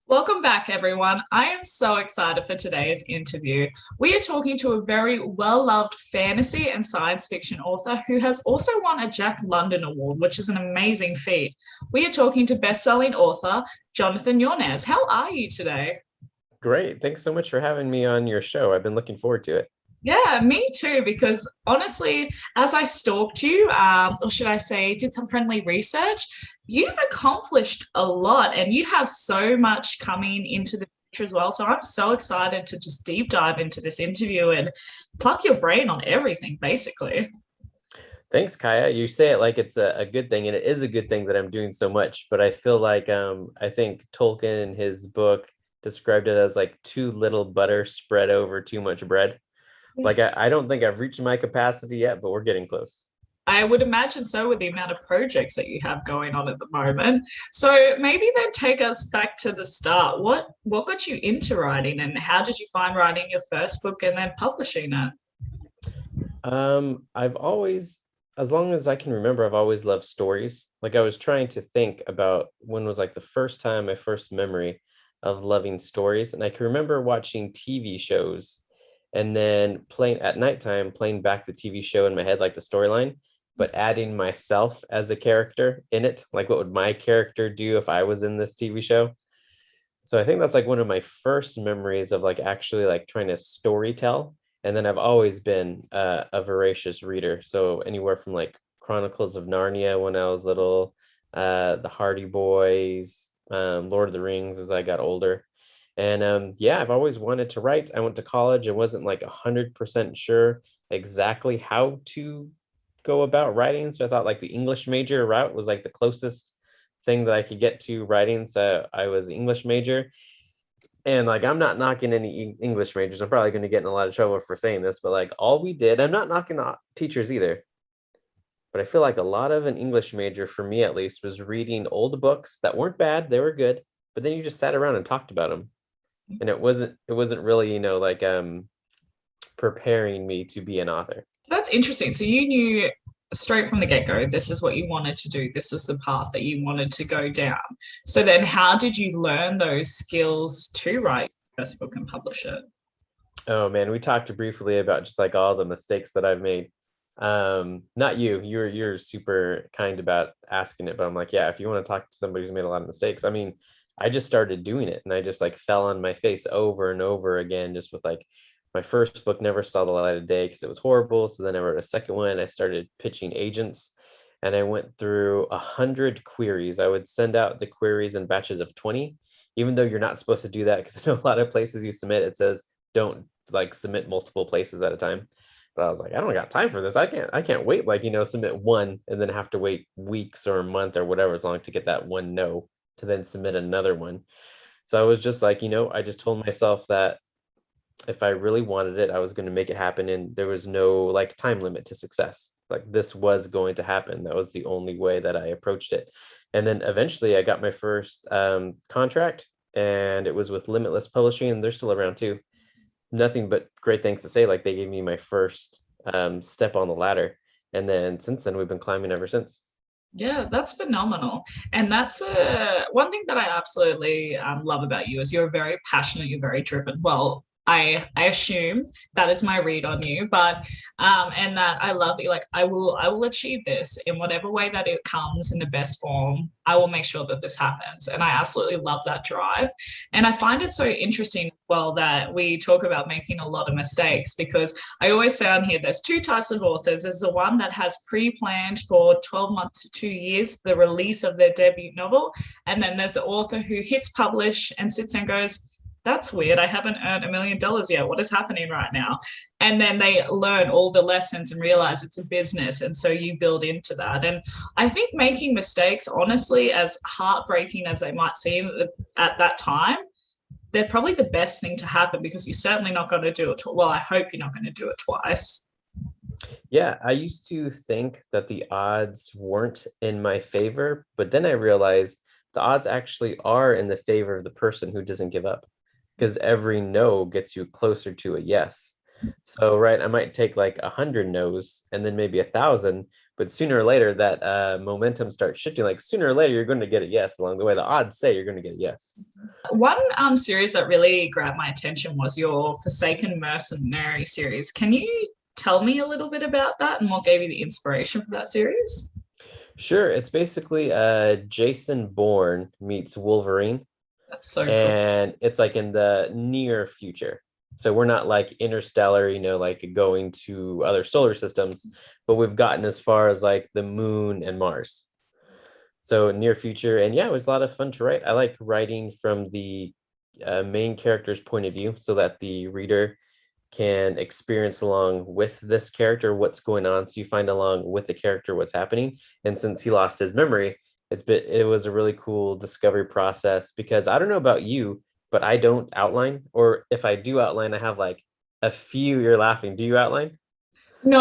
Welcome back, everyone. I am so excited for today's interview. We are talking to a very well loved fantasy and science fiction author who has also won a Jack London Award, which is an amazing feat. We are talking to best-selling author Jonathan Yanez. How are you today? Great. Thanks so much for having me on your show. I've been looking forward to it. Yeah, me too, because honestly, as I stalked you, or should I say, did some friendly research, you've accomplished a lot and you have so much coming into the future as well. So I'm so excited to just deep dive into this interview and pluck your brain on everything, basically. Thanks, Kaya. You say it like it's a good thing, and it is a good thing that I'm doing so much. But I feel like I think Tolkien in his book described it as like too little butter spread over too much bread. Like I don't think I've reached my capacity yet, but we're getting close. I would imagine so with the amount of projects that you have going on at the moment. So maybe then take us back to the start. What got you into writing and how did you find writing your first book and then publishing it? I've always, as long as I can remember, I've always loved stories. Like I was trying to think about when was like the first time, my first memory of loving stories. And I can remember watching TV shows and then playing at nighttime, playing back the TV show in my head, like the storyline, but adding myself as a character in it. Like what would my character do if I was in this TV show? So I think that's like one of my first memories of like actually like trying to story tell. And then I've always been a voracious reader. So anywhere from like Chronicles of Narnia when I was little, the Hardy Boys, Lord of the Rings as I got older. And yeah, I've always wanted to write. I went to college and wasn't like 100% sure exactly how to go about writing. So I thought like the English major route was like the closest thing that I could get to writing. So I was an English major. And like, I'm not knocking any English majors. I'm probably going to get in a lot of trouble for saying this, but like, all we did, I'm not knocking the teachers either, but I feel like a lot of an English major, for me at least, was reading old books that weren't bad, they were good, but then you just sat around and talked about them. And it wasn't really, like preparing me to be an author. So that's interesting. So you knew straight from the get-go this is what you wanted to do. This was the path that you wanted to go down. So then how did you learn those skills to write your first book and publish it? Oh man, we talked briefly about just like all the mistakes that I've made. Not you. You're super kind about asking it, but I'm like, yeah, if you want to talk to somebody who's made a lot of mistakes, I mean, I just started doing it and I just like fell on my face over and over again, just with like my first book never saw the light of day because it was horrible. So then I wrote a second one. I started pitching agents and I went through 100 queries. I would send out the queries in batches of 20, even though you're not supposed to do that because I know a lot of places you submit, it says don't like submit multiple places at a time. But I was like, I don't got time for this. I can't wait, like, submit one and then have to wait weeks or a month or whatever it's long to get that one no to then submit another one. So I was just like, I just told myself that if I really wanted it, I was going to make it happen. And there was no like time limit to success. Like this was going to happen. That was the only way that I approached it. And then eventually I got my first contract and it was with Limitless Publishing. And they're still around too. Nothing but great things to say. Like they gave me my first step on the ladder. And then since then, we've been climbing ever since. Yeah, that's phenomenal. And that's one thing that I absolutely love about you is you're very passionate, you're very driven. Well, I assume that is my read on you, but and that I love that you're like I will achieve this in whatever way that it comes in the best form. I will make sure that this happens. And I absolutely love that drive. And I find it so interesting, well, that we talk about making a lot of mistakes because I always say on here there's two types of authors. There's the one that has pre-planned for 12 months to 2 years the release of their debut novel. And then there's the author who hits publish and sits and goes, that's weird. I haven't earned $1 million yet. What is happening right now? And then they learn all the lessons and realize it's a business. And so you build into that. And I think making mistakes, honestly, as heartbreaking as they might seem at that time, they're probably the best thing to happen because you're certainly not going to do it. Well, I hope you're not going to do it twice. Yeah, I used to think that the odds weren't in my favor, but then I realized the odds actually are in the favor of the person who doesn't give up because every no gets you closer to a yes. So, right, I might take like 100 no's and then maybe 1,000, But sooner or later, that momentum starts shifting. Like sooner or later, you're going to get a yes along the way. The odds say you're going to get a yes. One series that really grabbed my attention was your Forsaken Mercenary series. Can you tell me a little bit about that and what gave you the inspiration for that series? Sure, it's basically Jason Bourne meets Wolverine, That's so cool. and it's like in the near future. So we're not like interstellar, like going to other solar systems, but we've gotten as far as like the moon and Mars. So near future, and yeah, it was a lot of fun to write. I like writing from the main character's point of view so that the reader can experience along with this character what's going on, so you find along with the character what's happening. And since he lost his memory, it was a really cool discovery process, because I don't know about you, but I don't outline, or if I do outline, I have like a few. You're laughing. Do you outline? No,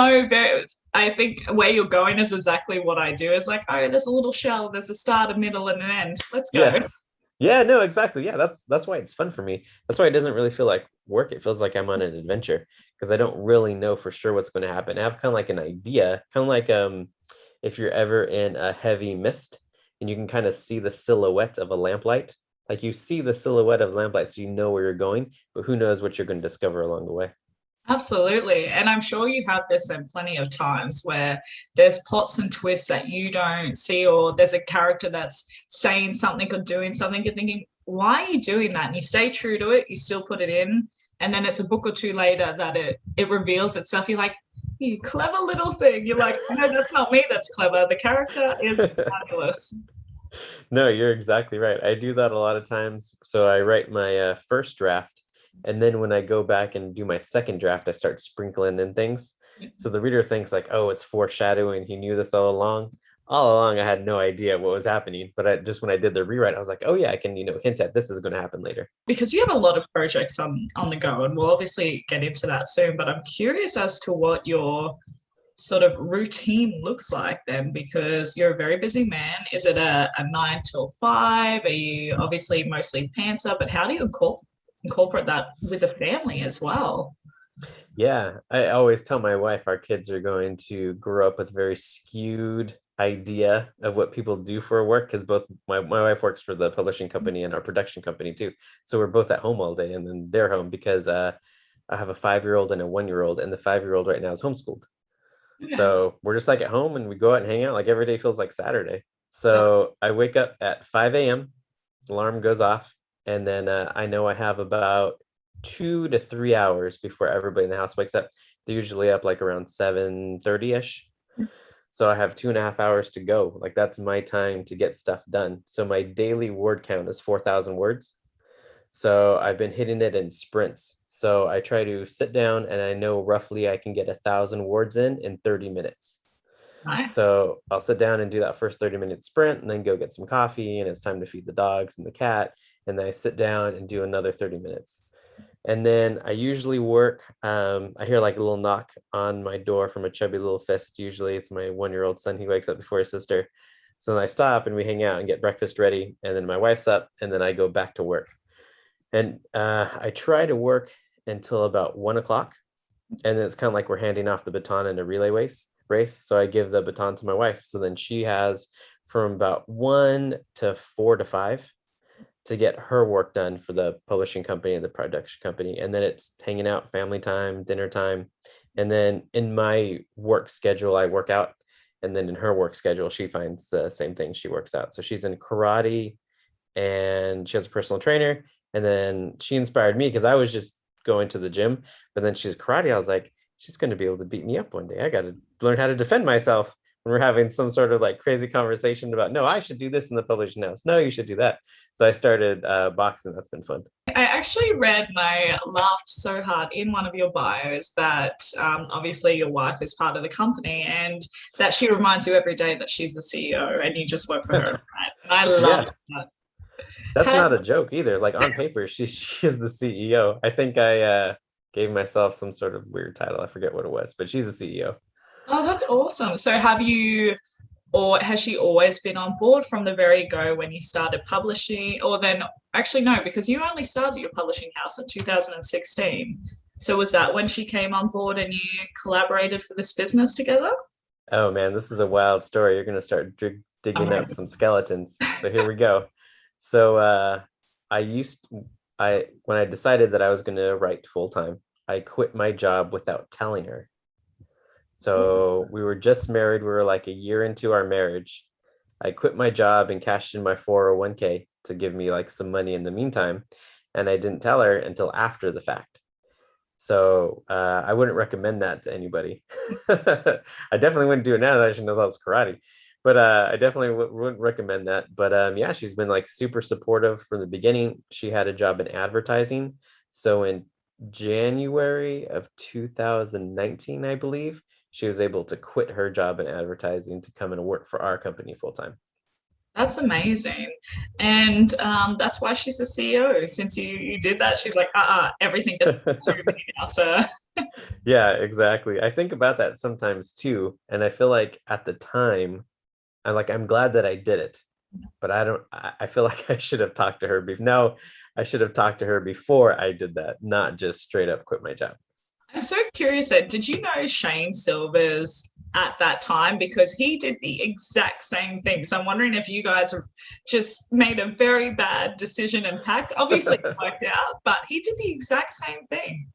I think where you're going is exactly what I do. It's like, oh, there's a little shell, there's a start, a middle, and an end. Let's go. Yes. Yeah, no, exactly. Yeah, that's why it's fun for me. That's why it doesn't really feel like work. It feels like I'm on an adventure, because I don't really know for sure what's going to happen. I have kind of like an idea, kind of like if you're ever in a heavy mist and you can kind of see the silhouette of a lamplight. Like you see the silhouette of lamplight, so you know where you're going, but who knows what you're going to discover along the way. Absolutely. And I'm sure you have this in plenty of times where there's plots and twists that you don't see, or there's a character that's saying something or doing something. You're thinking, why are you doing that? And you stay true to it, you still put it in. And then it's a book or two later that it reveals itself. You're like, you clever little thing. You're like, no, that's not me, that's clever. The character is fabulous. No, you're exactly right. I do that a lot of times. So I write my first draft, and then when I go back and do my second draft, I start sprinkling in things. So the reader thinks like, oh, it's foreshadowing. He knew this all along. All along, I had no idea what was happening. But just when I did the rewrite, I was like, oh yeah, I can, hint at this is going to happen later. Because you have a lot of projects on the go, and we'll obviously get into that soon. But I'm curious as to what your sort of routine looks like then, because you're a very busy man. Is it a 9 till 5? Are you obviously mostly pantser, but how do you incorporate that with the family as well? Yeah, I always tell my wife our kids are going to grow up with a very skewed idea of what people do for work, because both my wife works for the publishing company and our production company too. So we're both at home all day, and then they're home because I have a 5-year-old and a 1-year-old, and the 5-year-old right now is homeschooled. Yeah. So we're just like at home, and we go out and hang out. Like every day feels like Saturday. So I wake up at 5 a.m. Alarm goes off, and then I know I have about 2 to 3 hours before everybody in the house wakes up. They're usually up like around 7:30ish. So I have 2.5 hours to go. Like that's my time to get stuff done. So my daily word count is 4,000 words. So I've been hitting it in sprints. So I try to sit down, and I know roughly I can get 1,000 words in 30 minutes. Nice. So I'll sit down and do that first 30-minute sprint, and then go get some coffee, and it's time to feed the dogs and the cat. And then I sit down and do another 30 minutes. And then I usually work. I hear like a little knock on my door from a chubby little fist. Usually it's my 1-year-old son. He wakes up before his sister. So then I stop and we hang out and get breakfast ready. And then my wife's up, and then I go back to work. And I try to work until about 1 o'clock. And then it's kind of like we're handing off the baton in a relay race. So I give the baton to my wife. So then she has from about 1 to 4 to 5 to get her work done for the publishing company and the production company. And then it's hanging out, family time, dinner time. And then in my work schedule, I work out. And then in her work schedule, she finds the same thing. She works out. So she's in karate, and she has a personal trainer. And then she inspired me because I was just going to the gym, but then she's karate. I was like, she's going to be able to beat me up one day. I got to learn how to defend myself. When we're having some sort of like crazy conversation about, no, I should do this in the publishing house. No, you should do that. So I started boxing. That's been fun. I actually read, and I laughed so hard in one of your bios that obviously your wife is part of the company, and that she reminds you every day that she's the CEO and you just work for her. Right? And I love Yeah, that. that's Has, not a joke either. Like on paper, she is the CEO. I think I gave myself some sort of weird title. I forget what it was, but she's the CEO. oh, that's awesome. So have you, or has she always been on board from the very go when you started publishing? Or then, actually, no, because you only started your publishing house in 2016. So was that when she came on board and you collaborated for this business together? Oh man, this is a wild story. You're gonna start I'm digging up ready. some skeletons. So here we go. So I used I when I decided that I was gonna write full time, I quit my job without telling her. So we were just married. We were like a year into our marriage. I quit my job and cashed in my 401k to give me like some money in the meantime. And I didn't tell her until after the fact. So I wouldn't recommend that to anybody. I definitely wouldn't do it now that she knows how to karate. But I definitely wouldn't recommend that. But yeah, she's been like super supportive from the beginning. She had a job in advertising. So in January of 2019, I believe, she was able to quit her job in advertising to come and work for our company full time. That's amazing. And that's why she's the CEO. Since you did that, she's like, everything gets through me now, sir. Yeah, exactly. I think about that sometimes too. And I feel like at the time, I'm glad that I did it, but I feel like I should have talked to her before. No, I should have talked to her before I did that, not just straight up quit my job. I'm so curious that did you know Shane Silvers at that time? Because he did the exact same thing. So I'm wondering if you guys just made a very bad decision and pact. Obviously, it worked out, but he did the exact same thing.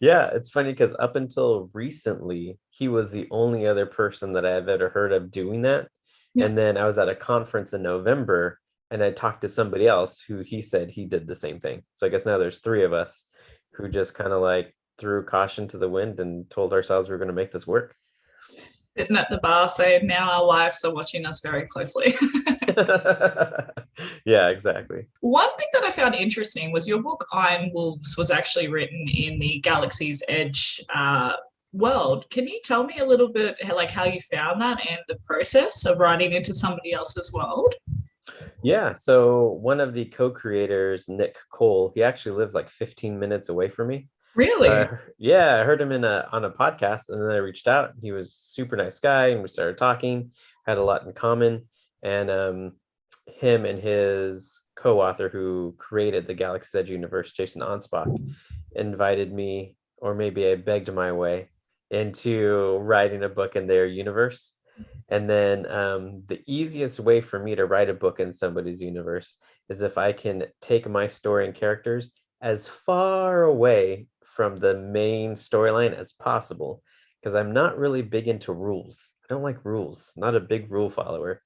Yeah, it's funny because up until recently, he was the only other person that I've ever heard of doing that. Yeah. And then I was at a conference in November and I talked to somebody else who he said he did the same thing. So I guess now there's three of us who just kind of like threw caution to the wind and told ourselves we are going to make this work. Sitting at the bar saying, now our wives are watching us very closely. Yeah, exactly. One thing that I found interesting was your book Iron Wolves was actually written in the Galaxy's Edge world. Can you tell me a little bit like how you found that and the process of writing into somebody else's world? Yeah, so one of the co-creators, Nick Cole, he actually lives like 15 minutes away from me. So Really? yeah, I heard him in a on a podcast, and then I reached out. He was a super nice guy, and we started talking. Had a lot in common, and him and his co-author who created the Galaxy's Edge universe, Jason Onspach, invited me, or maybe I begged my way into writing a book in their universe. And then the easiest way for me to write a book in somebody's universe is if I can take my story and characters as far away from the main storyline as possible, because I'm not really big into rules. I don't like rules, not a big rule follower.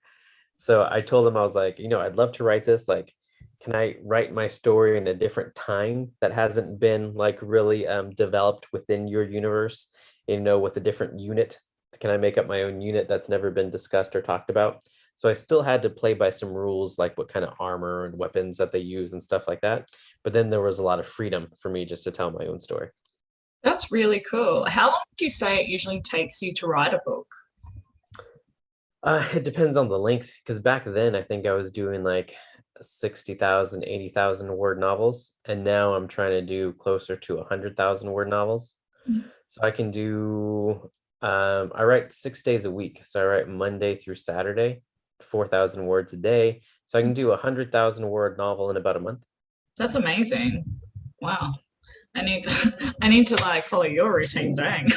So I told him, I was like, I'd love to write this. Like, can I write my story in a different time that hasn't been like really developed within your universe, with a different unit? Can I make up my own unit that's never been discussed or talked about? So I still had to play by some rules, like what kind of armor and weapons that they use and stuff like that. But then there was a lot of freedom for me just to tell my own story. That's really cool. How long do you say it usually takes you to write a book? It depends on the length, because back then I think I was doing like 60,000, 80,000 word novels, and now I'm trying to do closer to 100,000 word novels. So I can do, I write 6 days a week. So I write Monday through Saturday, 4,000 words a day. So I can do 100,000 word novel in about a month. That's amazing. Wow. I need to like follow your routine. Dang.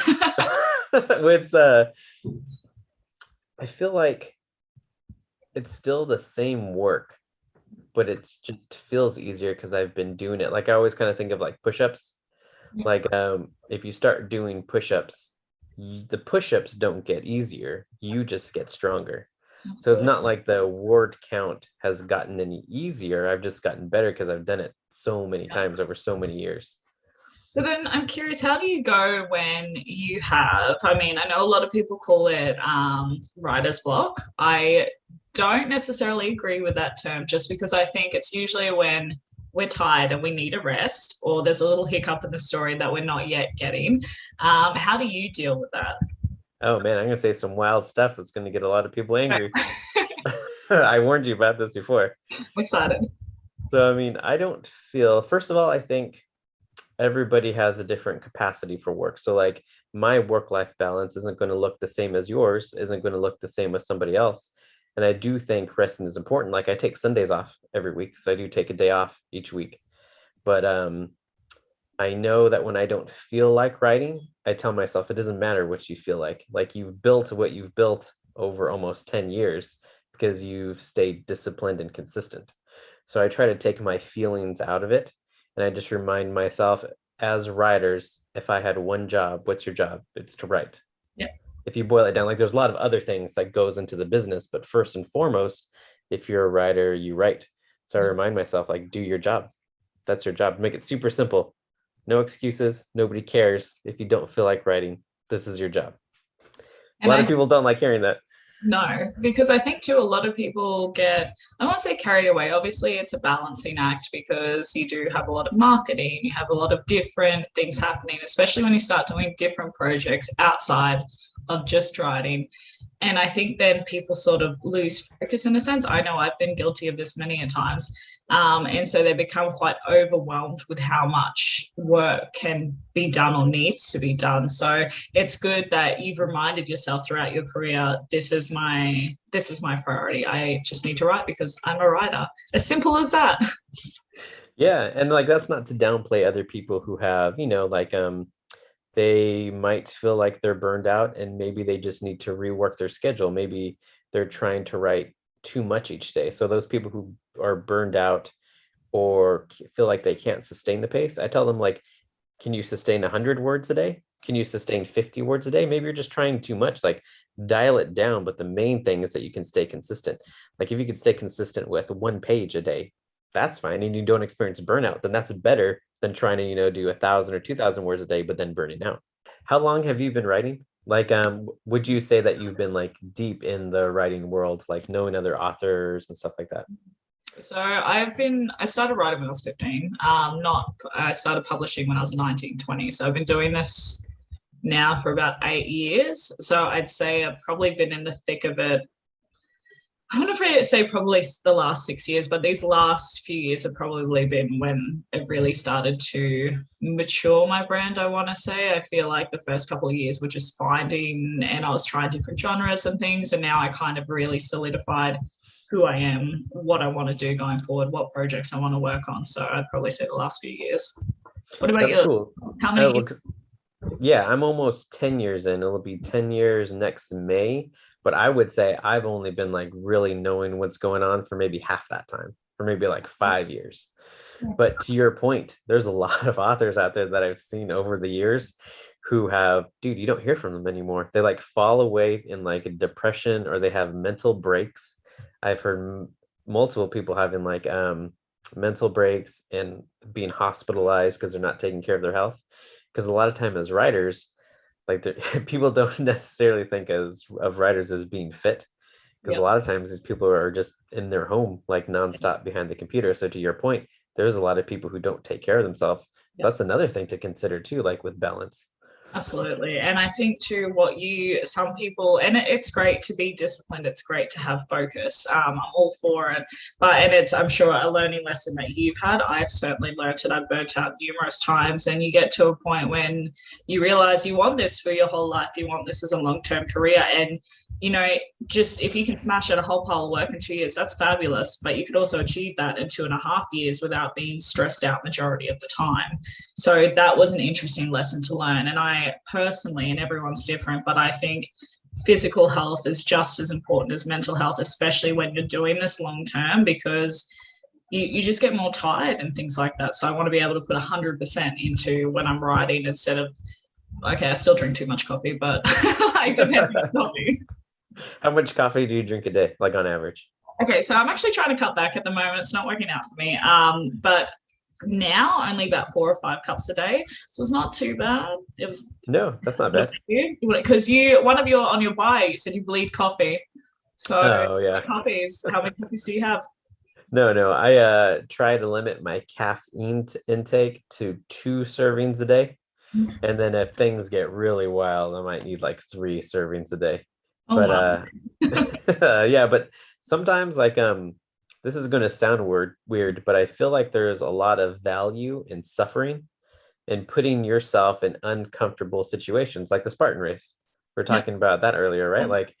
It's, I feel like it's still the same work, but it just feels easier because I've been doing it. Like I always kind of think of like push-ups. Like if you start doing push-ups, the push-ups don't get easier, you just get stronger. So it's Absolutely. not like the word count has gotten any easier. I've just gotten better because I've done it so many times over so many years. So then I'm curious, how do you go when you have, I mean, I know a lot of people call it writer's block. I don't necessarily agree with that term just because I think it's usually when we're tired and we need a rest or there's a little hiccup in the story that we're not yet getting. How do you deal with that? Oh man, I'm gonna say some wild stuff that's gonna get a lot of people angry. I warned you about this before. I'm excited. So I mean, I don't feel, first of all, I think everybody has a different capacity for work. So like my work-life balance isn't going to look the same as yours, isn't going to look the same as somebody else. And I do think resting is important. Like I take Sundays off every week. So I do take a day off each week. But I know that when I don't feel like writing, I tell myself it doesn't matter what you feel like. Like you've built what you've built over almost 10 years because you've stayed disciplined and consistent. So I try to take my feelings out of it. And I just remind myself, as writers, if I had one job, what's your job? It's to write. Yeah. If you boil it down, like there's a lot of other things that goes into the business, but first and foremost, if you're a writer, you write. So I remind myself, like, do your job. That's your job. Make it super simple. No excuses. Nobody cares if you don't feel like writing. This is your job. A And lot of I people don't like hearing that. No, because I think too, a lot of people get, I won't say carried away. Obviously, it's a balancing act because you do have a lot of marketing, you have a lot of different things happening, especially when you start doing different projects outside of just writing. And I think then people sort of lose focus in a sense. I know I've been guilty of this many a times. And so they become quite overwhelmed with how much work can be done or needs to be done. So it's good that you've reminded yourself throughout your career, this is my priority. I just need to write because I'm a writer. As simple as that. Yeah. And like, that's not to downplay other people who have, like, they might feel like they're burned out and maybe they just need to rework their schedule. Maybe they're trying to write too much each day. So those people who are burned out or feel like they can't sustain the pace, I tell them, like, can you sustain 100 words a day? Can you sustain 50 words a day? Maybe you're just trying too much. Like, dial it down. But the main thing is that you can stay consistent. Like, if you can stay consistent with 1 page a day, that's fine. And you don't experience burnout, then that's better than trying to, do 1,000 or 2,000 words a day, but then burning out. How long have you been writing? Like, would you say that you've been like deep in the writing world, like knowing other authors and stuff like that? So I started writing when I was 15. I started publishing when I was 19, 20. So I've been doing this now for about 8 years. So I'd say I've probably been in the thick of it. I'm going to say probably the last 6 years, but these last few years have probably been when it really started to mature my brand, I want to say. I feel like the first couple of years were just finding, and I was trying different genres and things. And now I kind of really solidified who I am, what I want to do going forward, what projects I want to work on. So I'd probably say the last few years. What about That's you? cool. How many Well, yeah, I'm almost 10 years in. It'll be 10 years next May. But I would say I've only been like really knowing what's going on for maybe half that time, for maybe like 5 years. But to your point, there's a lot of authors out there that I've seen over the years who have, dude, you don't hear from them anymore. They like fall away in like a depression or they have mental breaks. I've heard multiple people having like mental breaks and being hospitalized because they're not taking care of their health. Because a lot of time as writers, like people don't necessarily think of writers as being fit, because a Yeah, lot of times these people are just in their home like nonstop behind the computer. So to your point, there's a lot of people who don't take care of themselves. So yeah. that's another thing to consider too, like with balance. Absolutely. And I think too, some people, and it's great to be disciplined. It's great to have focus. I'm all for it. And I'm sure, a learning lesson that you've had. I've certainly learned it. I've burnt out numerous times. And you get to a point when you realize you want this for your whole life. You want this as a long-term career. And, just if you can smash out a whole pile of work in 2 years, that's fabulous. But you could also achieve that in 2.5 years without being stressed out majority of the time. So that was an interesting lesson to learn. And I personally, and everyone's different, but I think physical health is just as important as mental health, especially when you're doing this long term, because you just get more tired and things like that. So I want to be able to put 100% into when I'm writing instead of, okay, I still drink too much coffee, but I depend on coffee. How much coffee do you drink a day, like on average? Okay, so I'm actually trying to cut back at the moment. It's not working out for me. But now only about 4 or 5 cups a day, so it's not too bad. It was No, that's not bad. because on your bio you said you bleed coffee. So Oh yeah. how many coffees do you have? No, I try to limit my caffeine intake to 2 servings a day. And then if things get really wild, I might need like 3 servings a day. Oh But wow. yeah, but sometimes like this is going to sound weird, but I feel like there's a lot of value in suffering and putting yourself in uncomfortable situations, like the Spartan race. We are Yep. talking about that earlier, right? Like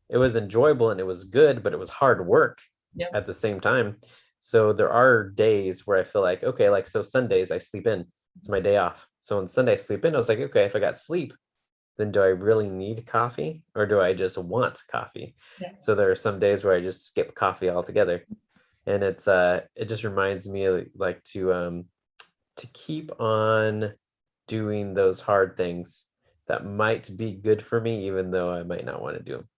it was enjoyable and it was good, but it was hard work Yep. at the same time. So there are days where I feel like, okay, like so Sundays I sleep in It's my day off. So on Sunday I sleep in. I was like, okay, if I got sleep, then do I really need coffee or do I just want coffee? Yeah. So there are some days where I just skip coffee altogether. And it just reminds me like to keep on doing those hard things that might be good for me, even though I might not want to do them.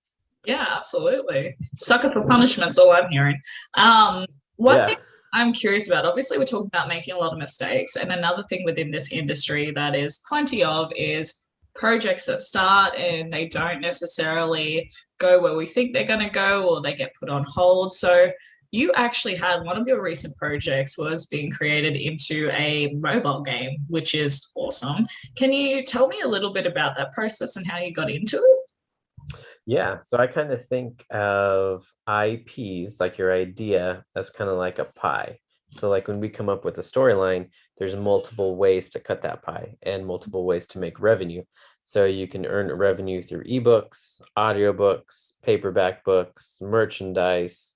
Yeah, absolutely. Sucker for punishment's all I'm hearing. One thing Yeah. I'm curious about, obviously, we're talking about making a lot of mistakes. And another thing within this industry that is plenty of is projects that start and they don't necessarily go where we think they're going to go or they get put on hold. So you actually had one of your recent projects was being created into a mobile game, which is awesome. Can you tell me a little bit about that process and how you got into it? Yeah, so I kind of think of IPs, like your idea, as kind of like a pie. So like when we come up with a storyline, there's multiple ways to cut that pie and multiple ways to make revenue. So you can earn revenue through ebooks, audiobooks, paperback books, merchandise,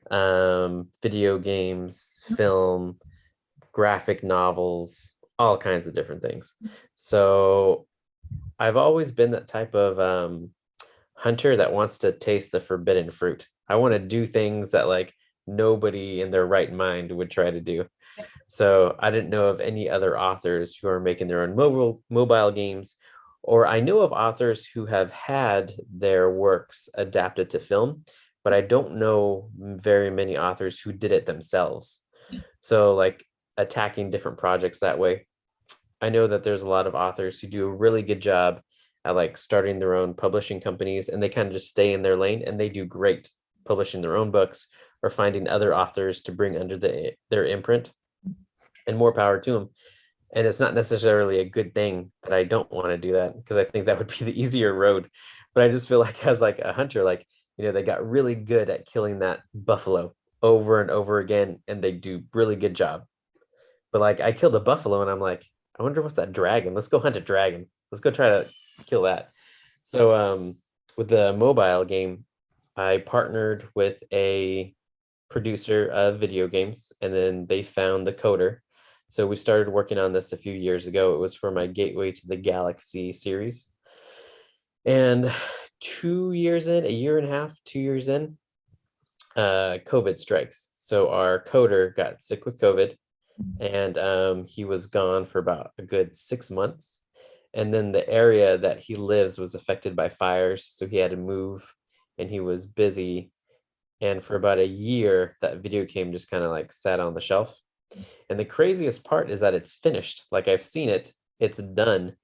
video games, film, graphic novels, all kinds of different things. So I've always been that type of hunter that wants to taste the forbidden fruit. I want to do things that like nobody in their right mind would try to do. So I didn't know of any other authors who are making their own mobile games, or I know of authors who have had their works adapted to film, but I don't know very many authors who did it themselves. So like attacking different projects that way. I know that there's a lot of authors who do a really good job at like starting their own publishing companies and they kind of just stay in their lane and they do great publishing their own books or finding other authors to bring under their imprint, and more power to them. And it's not necessarily a good thing that I don't want to do that because I think that would be the easier road. But I just feel like as like a hunter, like, they got really good at killing that buffalo over and over again and they do really good job. But like I killed a buffalo and I'm like, I wonder what's that dragon. Let's go hunt a dragon. Let's go try to kill that. So with the mobile game, I partnered with a producer of video games and then they found the coder. So we started working on this a few years ago. It was for my Gateway to the Galaxy series. And 2 years in, a year and a half, 2 years in, COVID strikes. So our coder got sick with COVID and he was gone for about a good 6 months. And then the area that he lives was affected by fires, so he had to move, and he was busy. And for about a year, that video game just kind of like sat on the shelf. And the craziest part is that it's finished. Like I've seen it, it's done.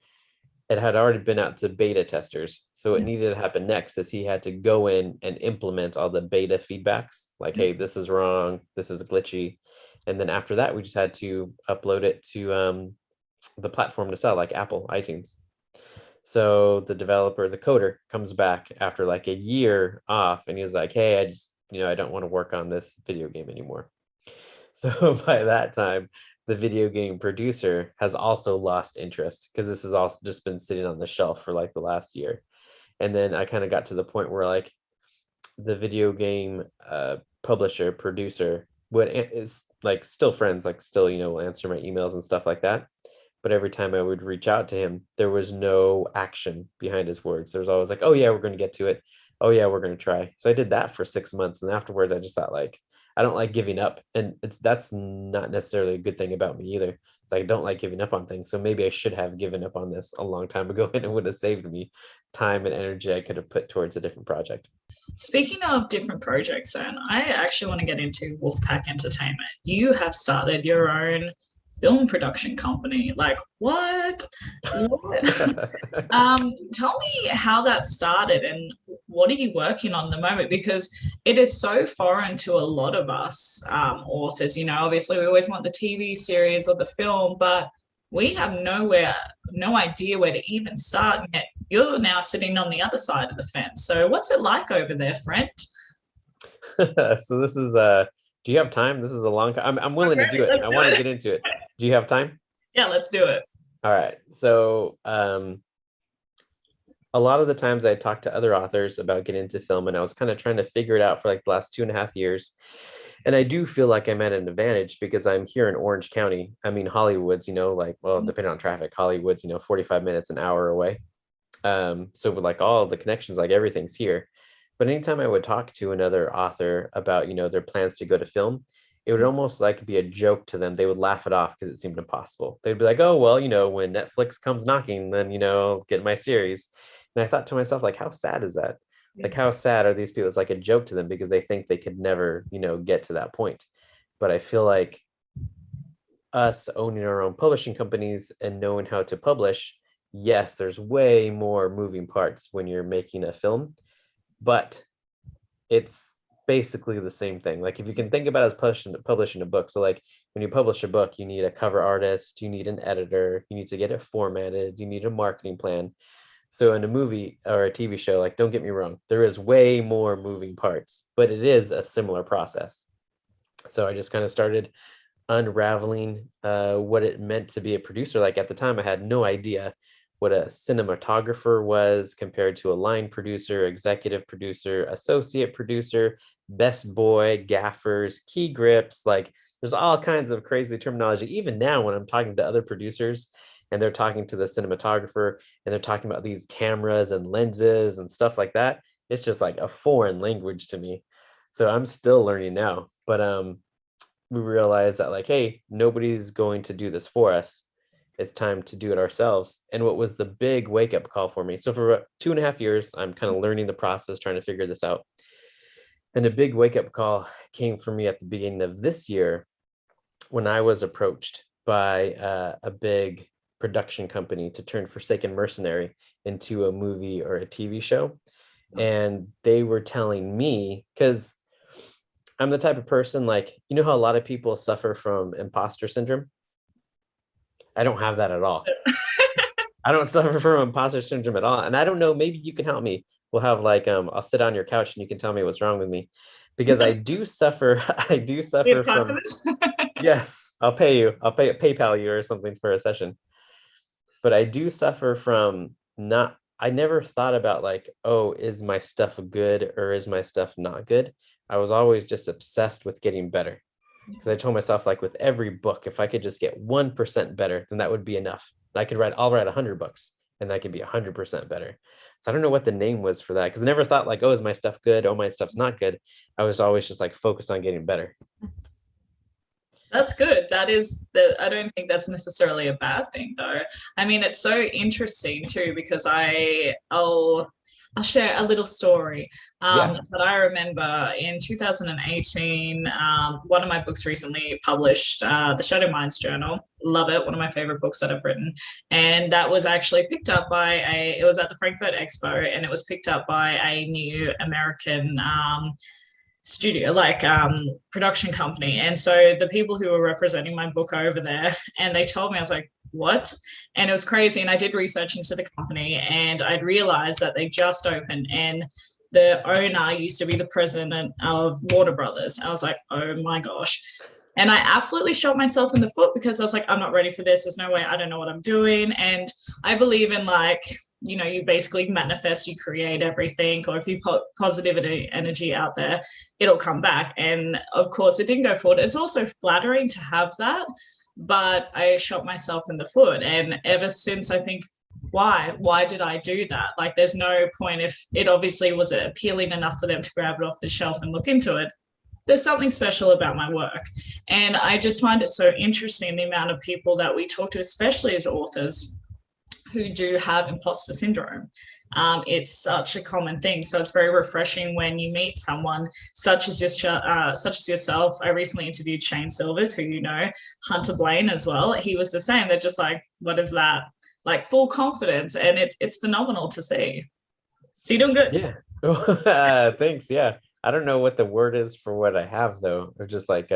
It had already been out to beta testers. So what needed to happen next is he had to go in and implement all the beta feedbacks, like, hey, this is wrong, this is glitchy. And then after that, we just had to upload it to the platform to sell, like Apple, iTunes. So the developer, the coder, comes back after like a year off and he's like, hey, I just, I don't want to work on this video game anymore. So by that time, the video game producer has also lost interest because this has also just been sitting on the shelf for like the last year. And then I kind of got to the point where like the video game publisher, producer is like still friends, like still, will answer my emails and stuff like that. But every time I would reach out to him, there was no action behind his words. There was always like, oh yeah, we're going to get to it. Oh yeah, we're going to try. So I did that for 6 months. And afterwards, I just thought like, I don't like giving up. And that's not necessarily a good thing about me either. It's like, I don't like giving up on things. So maybe I should have given up on this a long time ago and it would have saved me time and energy I could have put towards a different project. Speaking of different projects, then I actually want to get into Wolfpack Entertainment. You have started your own film production company. Like what? What? Tell me how that started and what are you working on at the moment? Because it is so foreign to a lot of us authors. Obviously we always want the TV series or the film, but we have no idea where to even start. Yet you're now sitting on the other side of the fence. So what's it like over there, friend? So this is do you have time? This is a long time. I'm willing to Okay, do it. let's I do want to it. get into it. Do you have time? Yeah, let's do it. All right. So a lot of the times I talked to other authors about getting into film and I was kind of trying to figure it out for like the last 2.5 years. And I do feel like I'm at an advantage because I'm here in Orange County. I mean, Hollywood's, like, well, depending on traffic, Hollywood's, 45 minutes, an hour away. So with like all the connections, like everything's here. But anytime I would talk to another author about, their plans to go to film, it would almost like be a joke to them. They would laugh it off because it seemed impossible. They'd be like, oh, well, when Netflix comes knocking, then, I'll get my series. And I thought to myself, like, how sad is that? Like, how sad are these people? It's like a joke to them because they think they could never, get to that point. But I feel like us owning our own publishing companies and knowing how to publish, yes, there's way more moving parts when you're making a film, but it's basically the same thing. Like if you can think about it as publishing a book. So like when you publish a book, you need a cover artist, you need an editor, you need to get it formatted, you need a marketing plan. So in a movie or a TV show, like don't get me wrong, there is way more moving parts, but it is a similar process. So I just kind of started unraveling what it meant to be a producer. Like at the time, I had no idea what a cinematographer was compared to a line producer, executive producer, associate producer, best boy, gaffers, key grips. Like there's all kinds of crazy terminology. Even now, when I'm talking to other producers and they're talking to the cinematographer and they're talking about these cameras and lenses and stuff like that, it's just like a foreign language to me. So I'm still learning now. But we realized that like, hey, nobody's going to do this for us. It's time to do it ourselves. And what was the big wake up call for me? So for about 2.5 years, I'm kind of learning the process, trying to figure this out. And a big wake up call came for me at the beginning of this year when I was approached by a big production company to turn Forsaken Mercenary into a movie or a TV show. And they were telling me, because I'm the type of person, like, how a lot of people suffer from imposter syndrome? I don't have that at all. I don't suffer from imposter syndrome at all. And I don't know, maybe you can help me. We'll have like, I'll sit on your couch and you can tell me what's wrong with me. Because I do suffer, I do suffer from, yes, I'll pay you. I'll PayPal you or something for a session. But I do suffer from I never thought about like, oh, is my stuff good or is my stuff not good? I was always just obsessed with getting better. Because I told myself, like with every book, if I could just get 1% better, then that would be enough. I'll write 100 books and that could be 100% better. So I don't know what the name was for that, because I never thought like, oh, is my stuff good? Oh, my stuff's not good. I was always just like focused on getting better. That's good. I don't think that's necessarily a bad thing though. I mean, it's so interesting too because I'll share a little story. Yeah. But I remember in 2018, one of my books recently published, the Shadow Minds Journal. Love it. One of my favorite books that I've written. And that was actually picked up by it was at the Frankfurt Expo and it was picked up by a new American studio, like production company. And so the people who were representing my book over there, and they told me, I was like, what? And it was crazy. And I did research into the company and I'd realized that they just opened and the owner used to be the president of Warner Brothers. I was like, oh my gosh. And I absolutely shot myself in the foot because I was like, I'm not ready for this. There's no way. I don't know what I'm doing. And I believe in like, you basically manifest, you create everything, or if you put positivity energy out there, it'll come back. And of course, it didn't go forward. It's also flattering to have that, but I shot myself in the foot. And ever since, I think, why did I do that? Like, there's no point. If it obviously was appealing enough for them to grab it off the shelf and look into it, there's something special about my work. And I just find it so interesting, the amount of people that we talk to, especially as authors, who do have imposter syndrome. It's such a common thing. So it's very refreshing when you meet someone such as yourself. I recently interviewed Shane Silvers, who Hunter Blaine as well. He was the same. They're just like, what is that? Like full confidence. And it's phenomenal to see. So you're doing good. Yeah. Thanks. Yeah. I don't know what the word is for what I have though. Or just like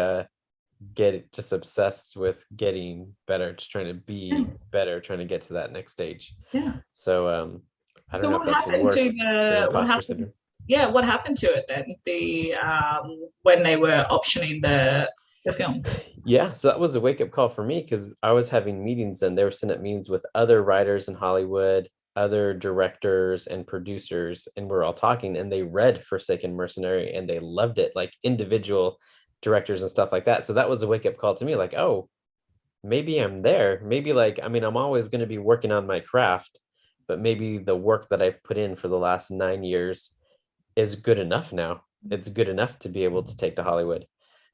just obsessed with getting better, just trying to be better, trying to get to that next stage. Yeah. So I don't know if that's worse than imposter syndrome. Yeah, what happened to it then? When they were optioning the film. Yeah, so that was a wake-up call for me because I was having meetings and they were sitting at meetings with other writers in Hollywood, other directors and producers, and we're all talking and they read Forsaken Mercenary and they loved it, like individual directors and stuff like that. So that was a wake up call to me, like, oh, maybe I'm there. Maybe like, I mean, I'm always going to be working on my craft, but maybe the work that I've put in for the last 9 years is good enough now. It's good enough to be able to take to Hollywood.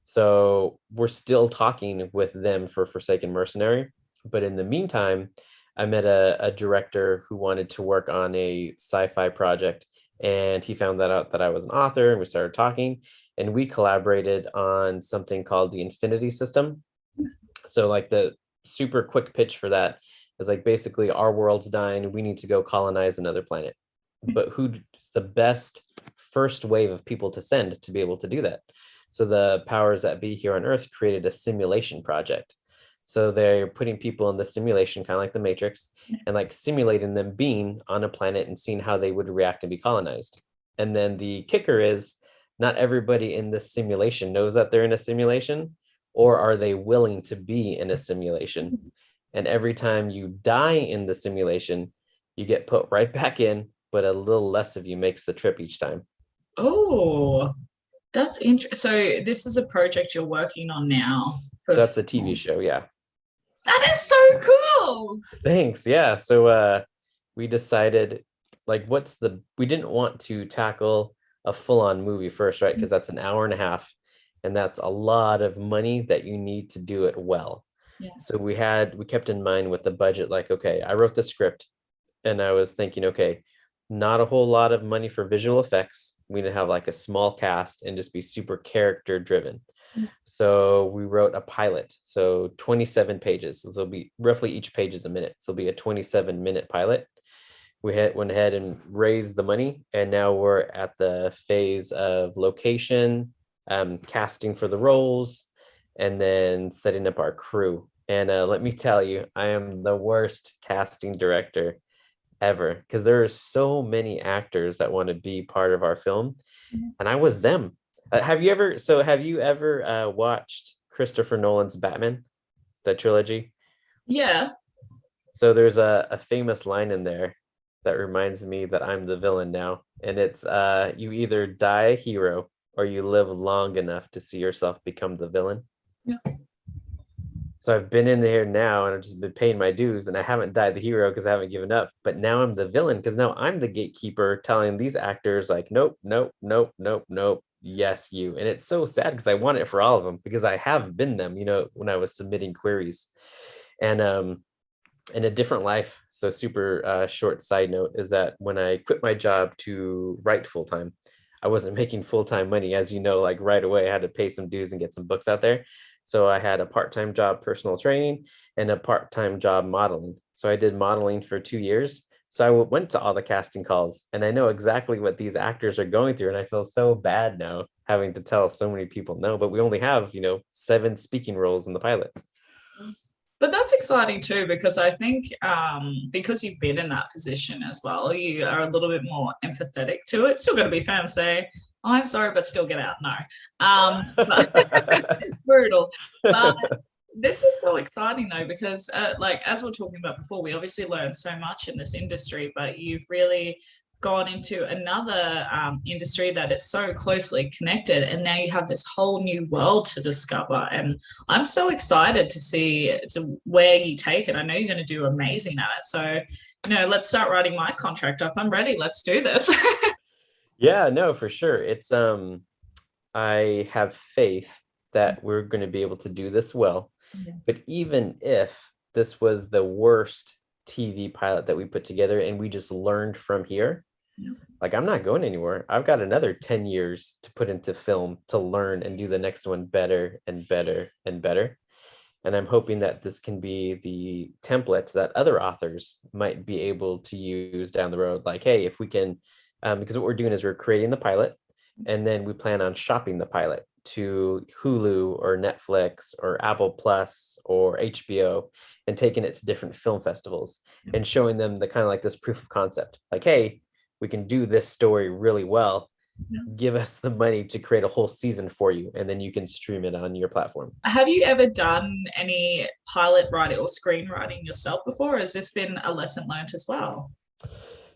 So we're still talking with them for Forsaken Mercenary. But in the meantime, I met a director who wanted to work on a sci-fi project, and he found that out that I was an author, and we started talking, and we collaborated on something called the Infinity System. So like the super quick pitch for that is like basically our world's dying, we need to go colonize another planet. But who's the best first wave of people to send to be able to do that? So the powers that be here on Earth created a simulation project. So they're putting people in the simulation, kind of like the Matrix, and like simulating them being on a planet and seeing how they would react and be colonized. And then the kicker is not everybody in this simulation knows that they're in a simulation, or are they willing to be in a simulation? And every time you die in the simulation, you get put right back in, but a little less of you makes the trip each time. Oh, that's interesting. So this is a project you're working on now. So that's a TV show, yeah. That is so cool. Thanks. Yeah. So we decided like we didn't want to tackle a full-on movie first, right? Because that's an hour and a half, and that's a lot of money that you need to do it well. Yeah. So we kept in mind with the budget, like, okay, I wrote the script and I was thinking, okay, not a whole lot of money for visual effects. We need to have like a small cast and just be super character driven. So we wrote a pilot. So 27 pages. So it'll be roughly each page is a minute. So it'll be a 27-minute pilot. Went ahead and raised the money, and now we're at the phase of location, casting for the roles, and then setting up our crew. And let me tell you, I am the worst casting director ever, because there are so many actors that want to be part of our film, and I was them. Have you ever watched Christopher Nolan's Batman, the trilogy? Yeah. So there's a famous line in there that reminds me that I'm the villain now, and it's you either die a hero or you live long enough to see yourself become the villain. Yeah. So I've been in there now, and I've just been paying my dues, and I haven't died the hero because I haven't given up. But now I'm the villain because now I'm the gatekeeper telling these actors like, nope, nope, nope, nope, nope, yes, you. And it's so sad because I want it for all of them, because I have been them, when I was submitting queries. And in a different life, so super short side note is that when I quit my job to write full time, I wasn't making full time money, as you know, like right away. I had to pay some dues and get some books out there. So I had a part-time job personal training and a part-time job modeling. So I did modeling for 2 years. So I went to all the casting calls, and I know exactly what these actors are going through. And I feel so bad now having to tell so many people no, but we only have, 7 speaking roles in the pilot. But that's exciting too, because I think because you've been in that position as well, you are a little bit more empathetic to it. Still got to be fair and say, oh, I'm sorry, but still get out. No, brutal. But this is so exciting though, because like as we we're talking about before, we obviously learned so much in this industry, but you've really gone into another industry that it's so closely connected, and now you have this whole new world to discover, and I'm so excited to see where you take it. I know you're going to do amazing at it, so let's start writing my contract up. I'm ready. Let's do this. Yeah, no, for sure. It's I have faith that we're going to be able to do this well. Yeah. But even if this was the worst TV pilot that we put together and we just learned from here, like I'm not going anywhere. I've got another 10 years to put into film to learn and do the next one better and better and better. And I'm hoping that this can be the template that other authors might be able to use down the road. Like, hey, if we can, because what we're doing is we're creating the pilot, and then we plan on shopping the pilot to Hulu or Netflix or Apple Plus or HBO, and taking it to different film festivals and showing them the kind of like this proof of concept. Like, hey, we can do this story really well. Give us the money to create a whole season for you, and then you can stream it on your platform. Have you ever done any pilot writing or screenwriting yourself before? Or has this been a lesson learned as well?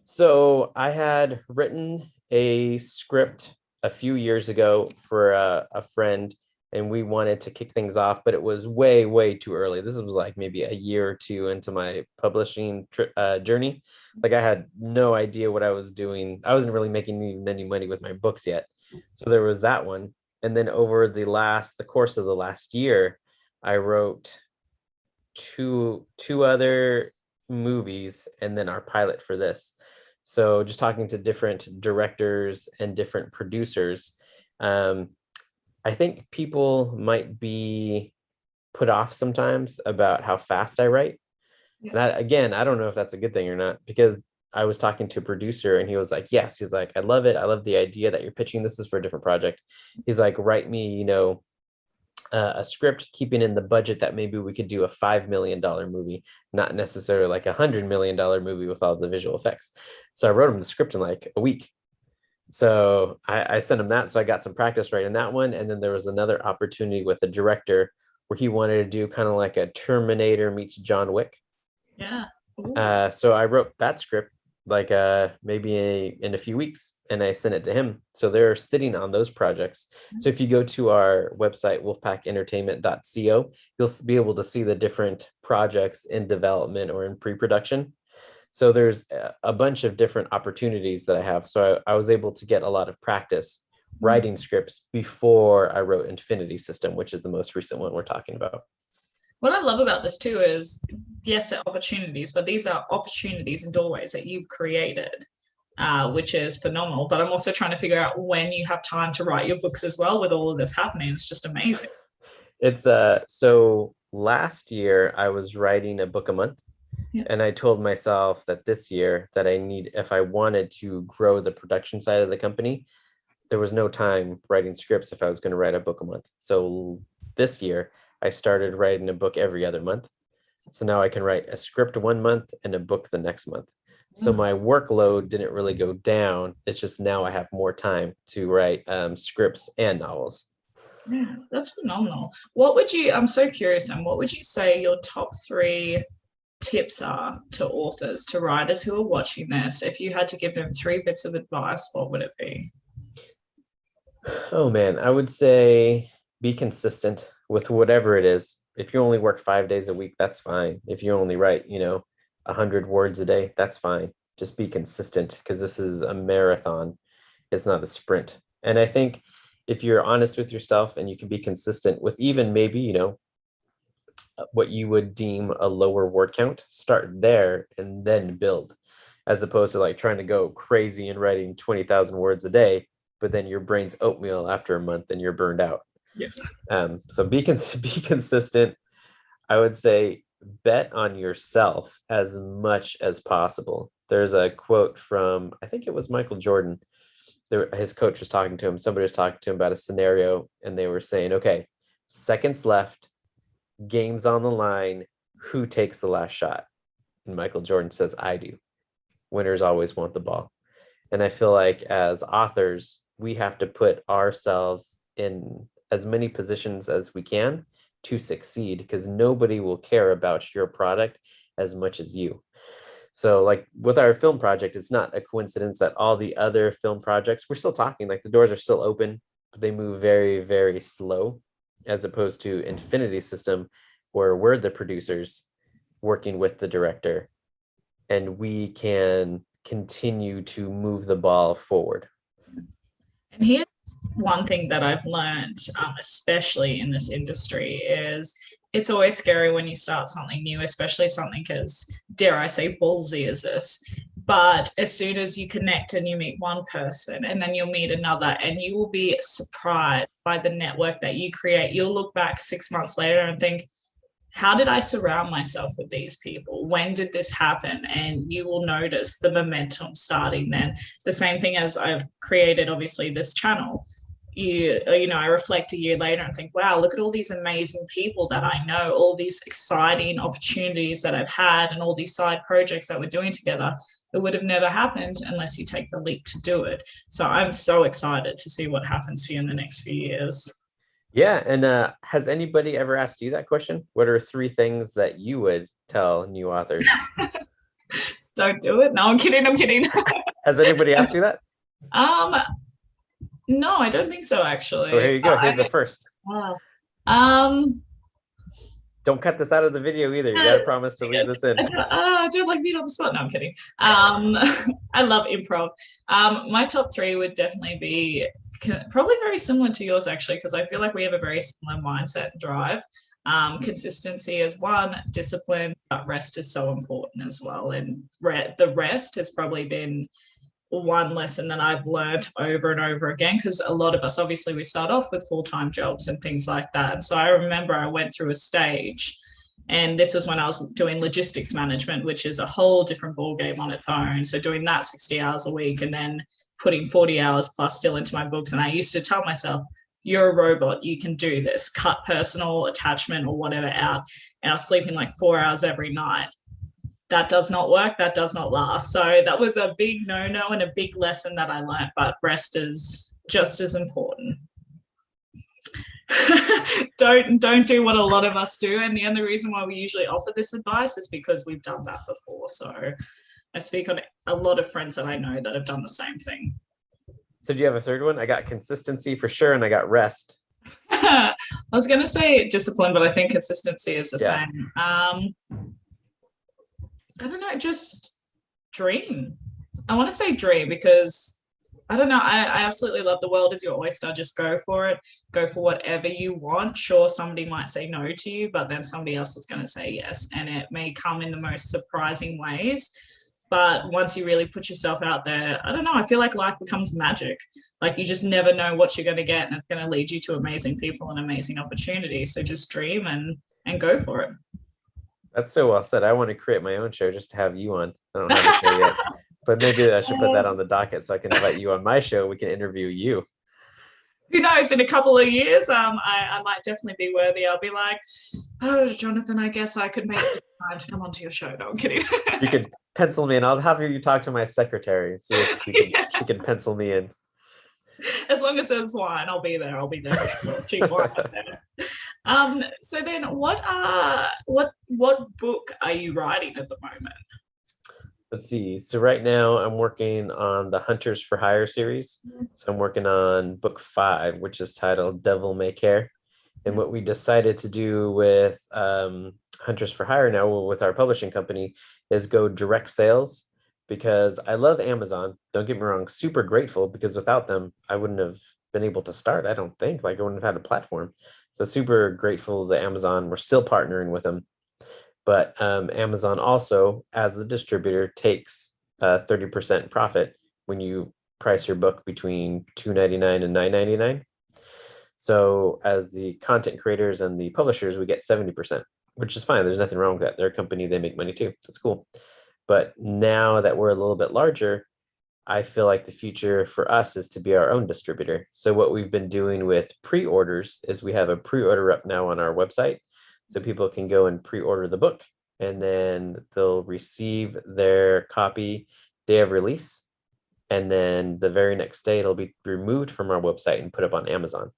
So I had written a script a few years ago for a friend, and we wanted to kick things off, but it was way, way too early. This was like maybe a year or two into my publishing journey. Like I had no idea what I was doing. I wasn't really making any money with my books yet. So there was that one. And then over the course of the last year, I wrote two other movies and then our pilot for this. So just talking to different directors and different producers, I think people might be put off sometimes about how fast I write. Yeah. And again, I don't know if that's a good thing or not, because I was talking to a producer and he was like, yes, he's like, I love it. I love the idea that you're pitching. This is for a different project. He's like, write me, a script, keeping in the budget that maybe we could do a $5 million movie, not necessarily like $100 million movie with all the visual effects. So I wrote him the script in like a week. So I sent him that. So I got some practice writing that one. And then there was another opportunity with a director where he wanted to do kind of like a Terminator meets John Wick. Yeah. So I wrote that script like maybe in a few weeks, and I sent it to him. So they're sitting on those projects. So if you go to our website, wolfpackentertainment.co, you'll be able to see the different projects in development or in pre-production. So there's a bunch of different opportunities that I have. So I was able to get a lot of practice writing scripts before I wrote Infinity System, which is the most recent one we're talking about. What I love about this too is, yes, they're opportunities, but these are opportunities and doorways that you've created, which is phenomenal. But I'm also trying to figure out when you have time to write your books as well with all of this happening. It's just amazing. It's so last year I was writing a book a month. Yeah. And I told myself that this year that if I wanted to grow the production side of the company, there was no time writing scripts if I was going to write a book a month. So this year I started writing a book every other month. So now I can write a script one month and a book the next month. So my workload didn't really go down. It's just now I have more time to write scripts and novels. Yeah, that's phenomenal. I'm so curious, and what would you say your top 3 tips are to authors, to writers who are watching this? If you had to give them 3 bits of advice, what would it be? Oh man, I would say be consistent with whatever it is. If you only work 5 days a week, that's fine. If you only write, 100 words a day, that's fine. Just be consistent, because this is a marathon. It's not a sprint. And I think if you're honest with yourself and you can be consistent with even maybe, what you would deem a lower word count, start there and then build, as opposed to like trying to go crazy and writing 20,000 words a day, but then your brain's oatmeal after a month and you're burned out. Yeah. So be consistent. I would say bet on yourself as much as possible. There's a quote from, I think it was Michael Jordan. His coach was talking to him. Somebody was talking to him about a scenario, and they were saying, okay, seconds left, game's on the line, who takes the last shot? And Michael Jordan says, I do. Winners always want the ball. And I feel like as authors, we have to put ourselves in as many positions as we can to succeed, because nobody will care about your product as much as you. So like with our film project, it's not a coincidence that all the other film projects, we're still talking, like the doors are still open, but they move very, very slow, as opposed to Infinity System, where we're the producers working with the director, and we can continue to move the ball forward. And here's one thing that I've learned, especially in this industry, is it's always scary when you start something new, especially something as, dare I say, ballsy as this. But as soon as you connect and you meet one person, and then you'll meet another, and you will be surprised by the network that you create. You'll look back 6 months later and think, how did I surround myself with these people? When did this happen? And you will notice the momentum starting then. The same thing as I've created, obviously, this channel. I reflect a year later and think, wow, look at all these amazing people that I know, all these exciting opportunities that I've had, and all these side projects that we're doing together. It would have never happened unless you take the leap to do it. So I'm so excited to see what happens for you in the next few years. Yeah. And has anybody ever asked you that question? What are 3 things that you would tell new authors? Don't do it. No, I'm kidding. Has anybody asked you that? No, I don't think so, actually. Oh, here you go. Here's the first. Wow. Um, Don't cut this out of the video either. You got to promise to leave this in. I don't like being on the spot. No, I'm kidding. I love improv. My top three would definitely be probably very similar to yours, actually, because I feel like we have a very similar mindset and drive. Consistency is one, discipline, but rest is so important as well. And the rest has probably been one lesson that I've learned over and over again, because a lot of us, obviously, we start off with full-time jobs and things like that. So I remember I went through a stage, and this was when I was doing logistics management, which is a whole different ballgame on its own. So doing that 60 hours a week and then putting 40 hours plus still into my books. And I used to tell myself, you're a robot, you can do this, cut personal attachment or whatever out. And I was sleeping like 4 hours every night. That does not work. That does not last. So that was a big no-no and a big lesson that I learned, but rest is just as important. Don't do what a lot of us do. And the only reason why we usually offer this advice is because we've done that before. So I speak on a lot of friends that I know that have done the same thing. So do you have a third one? I got consistency for sure, and I got rest. I was going to say discipline, but I think consistency is the same. I don't know, just dream. I want to say dream because I don't know. I absolutely love the world is your oyster. Just go for it. Go for whatever you want. Sure, somebody might say no to you, but then somebody else is going to say yes. And it may come in the most surprising ways. But once you really put yourself out there, I don't know, I feel like life becomes magic. Like you just never know what you're going to get, and it's going to lead you to amazing people and amazing opportunities. So just dream and go for it. That's so well said. I want to create my own show just to have you on. I don't have a show yet, but maybe I should put that on the docket so I can invite you on my show. We can interview you. Who knows? In a couple of years, I might definitely be worthy. I'll be like, oh, Jonathan, I guess I could make time to come onto your show. No, I'm kidding. You could pencil me in. I'll have you talk to my secretary and see if she can pencil me in. As long as there's wine, I'll be there. I'll be there for sure. Cheap wine there. So then, what book are you writing at the moment? Let's see. So right now I'm working on the Hunters for Hire series. So I'm working on book 5, which is titled Devil May Care. And what we decided to do with Hunters for Hire now with our publishing company is go direct sales, because I love Amazon. Don't get me wrong, super grateful, because without them, I wouldn't have been able to start. I don't think, like I wouldn't have had a platform. So super grateful to Amazon. We're still partnering with them. But Amazon also, as the distributor, takes 30% profit when you price your book between $2.99 and $9.99. So as the content creators and the publishers, we get 70%, which is fine. There's nothing wrong with that. They're a company, they make money too. That's cool. But now that we're a little bit larger, I feel like the future for us is to be our own distributor. So what we've been doing with pre-orders is we have a pre-order up now on our website. So people can go and pre-order the book, and then they'll receive their copy day of release. And then the very next day, it'll be removed from our website and put up on Amazon.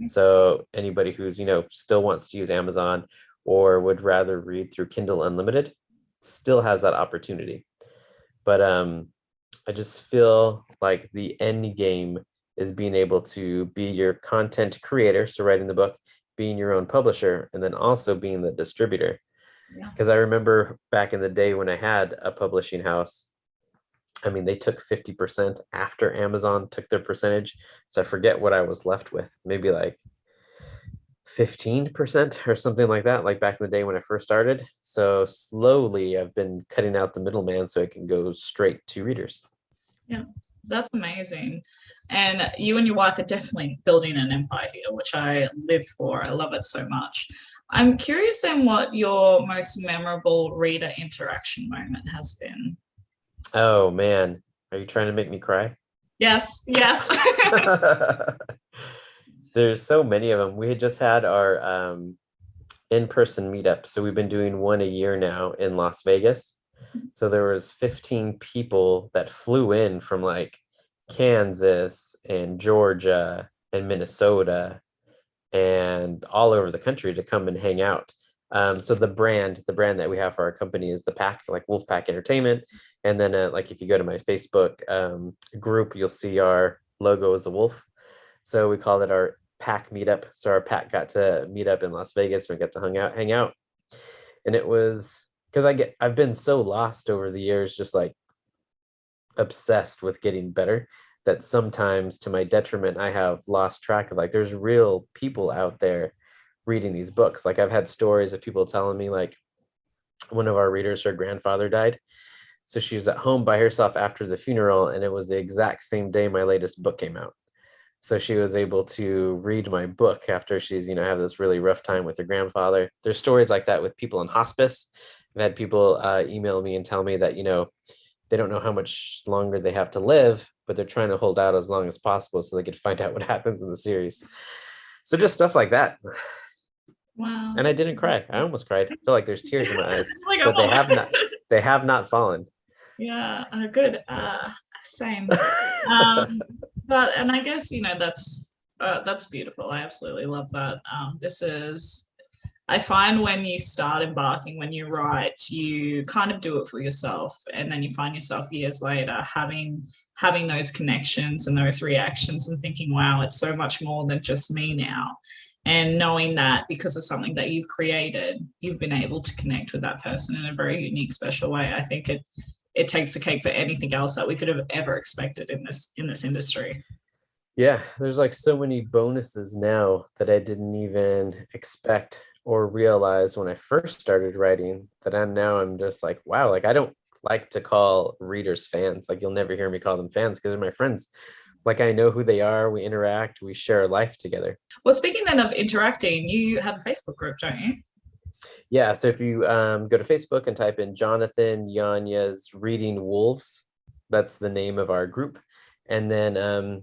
So anybody who's, still wants to use Amazon or would rather read through Kindle Unlimited still has that opportunity. But I just feel like the end game is being able to be your content creator, so writing the book, being your own publisher, and then also being the distributor. Because I remember back in the day when I had a publishing house, I mean, they took 50% after Amazon took their percentage. So I forget what I was left with, maybe like 15% or something like that, like back in the day when I first started. So slowly I've been cutting out the middleman so it can go straight to readers. Yeah, that's amazing. And you and your wife are definitely building an empire here, which I live for. I love it so much. I'm curious then what your most memorable reader interaction moment has been. Oh man, are you trying to make me cry? Yes. There's so many of them. We had just had our in-person meetup. So we've been doing one a year now in Las Vegas. So there was 15 people that flew in from like Kansas and Georgia and Minnesota and all over the country to come and hang out. So the brand that we have for our company is the Pack, like Wolfpack Entertainment. And then like if you go to my Facebook group, you'll see our logo is a wolf. So we call it our pack meetup. So our pack got to meet up in Las Vegas. We got to hang out. And it was because I've been so lost over the years, just like obsessed with getting better, that sometimes to my detriment, I have lost track of like there's real people out there reading these books. Like I've had stories of people telling me like one of our readers, her grandfather died. So she was at home by herself after the funeral, and it was the exact same day my latest book came out. So she was able to read my book after she's, have this really rough time with her grandfather. There's stories like that with people in hospice. I've had people email me and tell me that, they don't know how much longer they have to live, but they're trying to hold out as long as possible so they could find out what happens in the series. So just stuff like that. Wow. And I didn't cry. I almost cried. I feel like there's tears in my eyes, Like, but they have not fallen. Yeah, good. Same. But and I guess that's beautiful. I absolutely love that. I find when you start embarking, when you write, you kind of do it for yourself, and then you find yourself years later having those connections and those reactions and thinking, wow, it's so much more than just me now. And knowing that because of something that you've created, you've been able to connect with that person in a very unique, special way. I think it takes the cake for anything else that we could have ever expected in this industry. Yeah, there's like so many bonuses now that I didn't even expect or realize when I first started writing, that I'm just like, wow, like I don't like to call readers fans. Like you'll never hear me call them fans because they're my friends. Like I know who they are, we interact, we share life together. Well, speaking then of interacting, you have a Facebook group, don't you? Yeah, so if you go to Facebook and type in Jonathan Yanez Reading Wolves, that's the name of our group. And then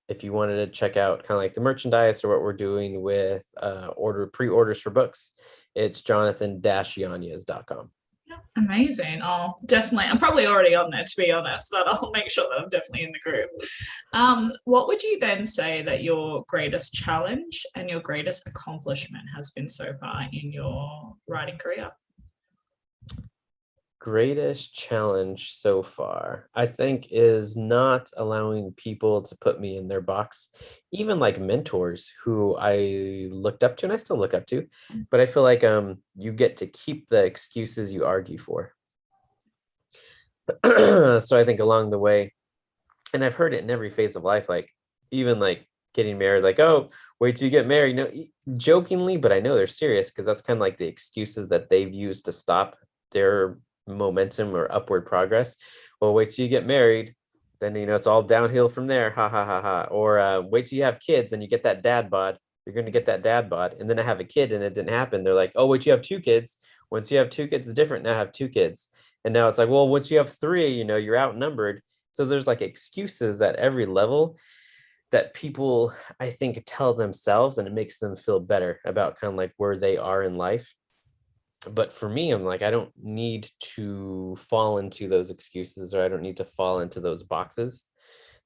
if you wanted to check out kind of like the merchandise or what we're doing with pre-orders for books, it's jonathan-yanez.com. Amazing. Oh, definitely. I'm probably already on there, to be honest, but I'll make sure that I'm definitely in the group. What would you then say that your greatest challenge and your greatest accomplishment has been so far in your writing career? Greatest challenge so far, I think, is not allowing people to put me in their box, even like mentors who I looked up to and I still look up to, but I feel like you get to keep the excuses you argue for. So I think along the way, and I've heard it in every phase of life, like even like getting married, like, oh, wait till you get married, jokingly, but I know they're serious because that's kind of like the excuses that they've used to stop their momentum or upward progress. Well, wait till you get married, then it's all downhill from there. Ha ha ha ha. Or wait till you have kids and you get that dad bod. You're going to get that dad bod. And then I have a kid and it didn't happen. They're like, oh, wait, you have two kids. Once you have two kids, it's different. Now I have two kids. And now it's like, well, once you have three, you're outnumbered. So there's like excuses at every level that people, I think, tell themselves, and it makes them feel better about kind of like where they are in life. But for me, I'm like, I don't need to fall into those excuses, or I don't need to fall into those boxes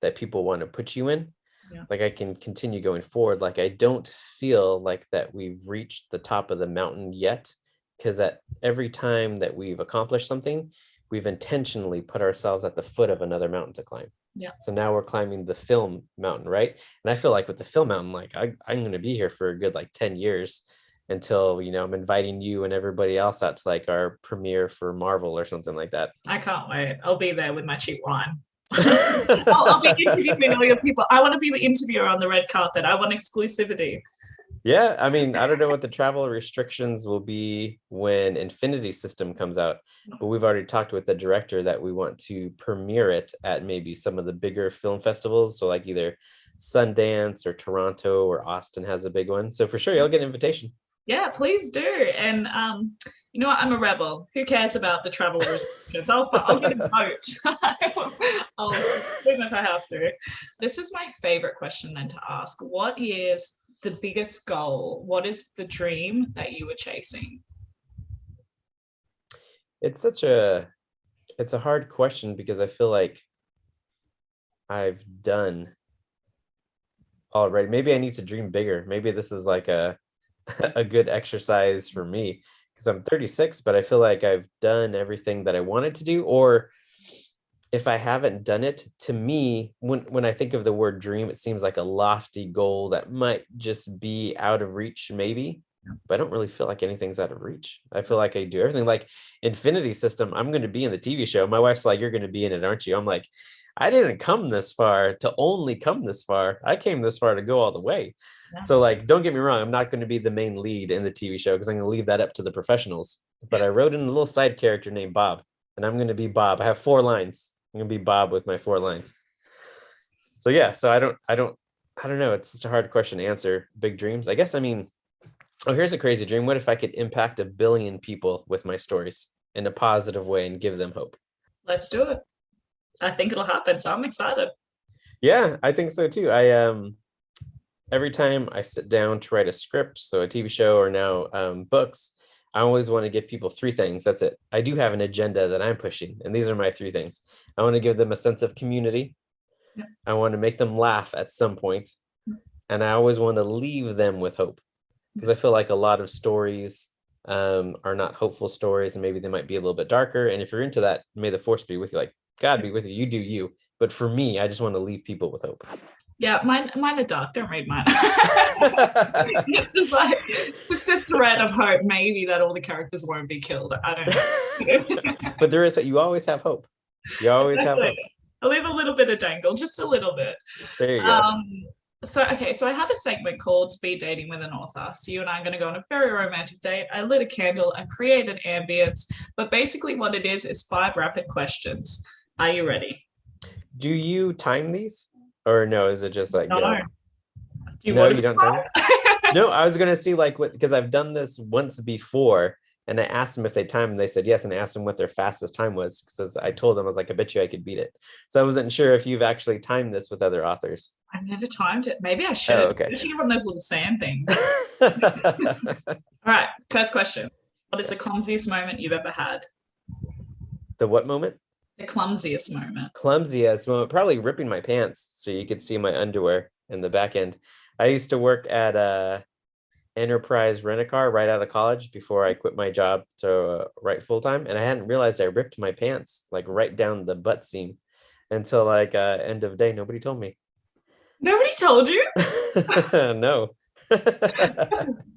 that people want to put you in. Yeah. Like I can continue going forward. Like I don't feel like that we've reached the top of the mountain yet, because at every time that we've accomplished something, we've intentionally put ourselves at the foot of another mountain to climb. Yeah. So now we're climbing the film mountain, right? And I feel like with the film mountain, like I'm going to be here for a good like 10 years until I'm inviting you and everybody else out to like our premiere for Marvel or something like that. I can't wait. I'll be there with my cheap wine. I'll be interviewing all your people. I want to be the interviewer on the red carpet. I want exclusivity. Yeah, I mean, I don't know what the travel restrictions will be when Infinity System comes out, but we've already talked with the director that we want to premiere it at maybe some of the bigger film festivals. So like either Sundance or Toronto or Austin has a big one. So for sure, you'll get an invitation. Yeah, please do. And you know what? I'm a rebel. Who cares about the travel restrictions? I'll get a vote. I'll even if I have to. This is my favorite question then to ask. What is the biggest goal? What is the dream that you were chasing? It's a hard question because I feel like I've done already. Maybe I need to dream bigger. Maybe this is like a good exercise for me because I'm 36, but I feel like I've done everything that I wanted to do, or if I haven't done it, to me, when I think of the word dream, it seems like a lofty goal that might just be out of reach, maybe. But I don't really feel like anything's out of reach. I feel like I do everything. Like Infinity System, I'm going to be in the TV show. My wife's like, "You're going to be in it, aren't you?" I'm like, I didn't come this far to only come this far. I came this far to go all the way. Yeah. So like, don't get me wrong, I'm not going to be the main lead in the TV show because I'm going to leave that up to the professionals. But Yeah. I wrote in a little side character named Bob, and I'm going to be Bob. I have 4 lines. I'm gonna be Bob with my 4 lines. So yeah, so I don't know. It's such a hard question to answer. Big dreams. I guess, I mean, oh, here's a crazy dream. What if I could impact 1 billion people with my stories in a positive way and give them hope? Let's do it. I think it'll happen. So I'm excited. Yeah, I think so too. I every time I sit down to write a script, so a TV show or now books, I always want to give people 3 things. That's it. I do have an agenda that I'm pushing, and these are my 3 things. I want to give them a sense of community. Yeah. I want to make them laugh at some point, and I always want to leave them with hope, because I feel like a lot of stories are not hopeful stories, and maybe they might be a little bit darker. And if you're into that, may the force be with you. Like, God be with you. You do you. But for me, I just want to leave people with hope. Yeah, mine are dark. Don't read mine. It's just like just a thread of hope, maybe that all the characters won't be killed. I don't know. But there is, you always have hope. You always have hope. I'll leave a little bit of dangle, just a little bit. There you go. So okay, so I have a segment called Speed Dating with an Author. So you and I are going to go on a very romantic date. I lit a candle, I created ambience, but basically what it is 5 rapid questions. Are you ready? Do you time these? Or no, is it just like, No. go? Do you No, want you to don't time it? No, I was gonna see like what, because I've done this once before, and I asked them if they timed, and they said yes, and I asked them what their fastest time was, because I told them, I was like, I bet you I could beat it. So I wasn't sure if you've actually timed this with other authors. I've never timed it. Maybe I should. Oh, okay. I should have one of those little sand things. All right, first question. What is the clumsiest moment you've ever had? The what moment? The clumsiest moment. Clumsiest moment, probably ripping my pants so you could see my underwear in the back end. I used to work at Enterprise Rent-A-Car right out of college before I quit my job to write full-time, and I hadn't realized I ripped my pants like right down the butt seam until like end of day. Nobody told me. Nobody told you? No.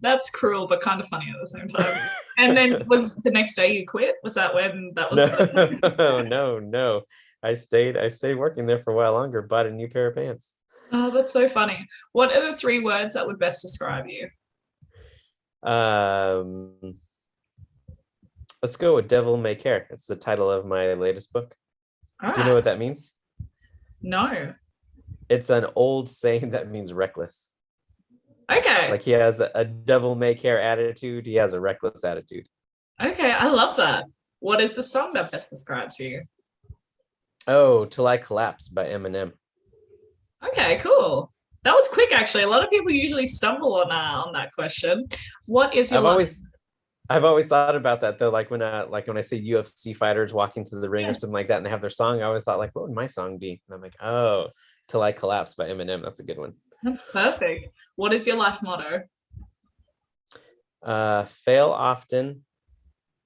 That's cruel, but kind of funny at the same time. And then was the next day you quit? Was that when that was? No. I stayed working there for a while longer, bought a new pair of pants. Oh, that's so funny. What are the 3 words that would best describe you? Let's go with Devil May Care. It's the title of my latest book. All Do you know what that means? No. It's an old saying that means reckless. Okay. Like he has a devil may care attitude. He has a reckless attitude. Okay, I love that. What is the song that best describes you? Oh, Till I Collapse by Eminem. Okay, cool. That was quick, actually. A lot of people usually stumble on that question. What is your I've always thought about that though. Like when I see UFC fighters walking to the ring or something like that, and they have their song, I always thought like, what would my song be? And I'm like, oh, Till I Collapse by Eminem. That's a good one. That's perfect. What is your life motto? Fail often.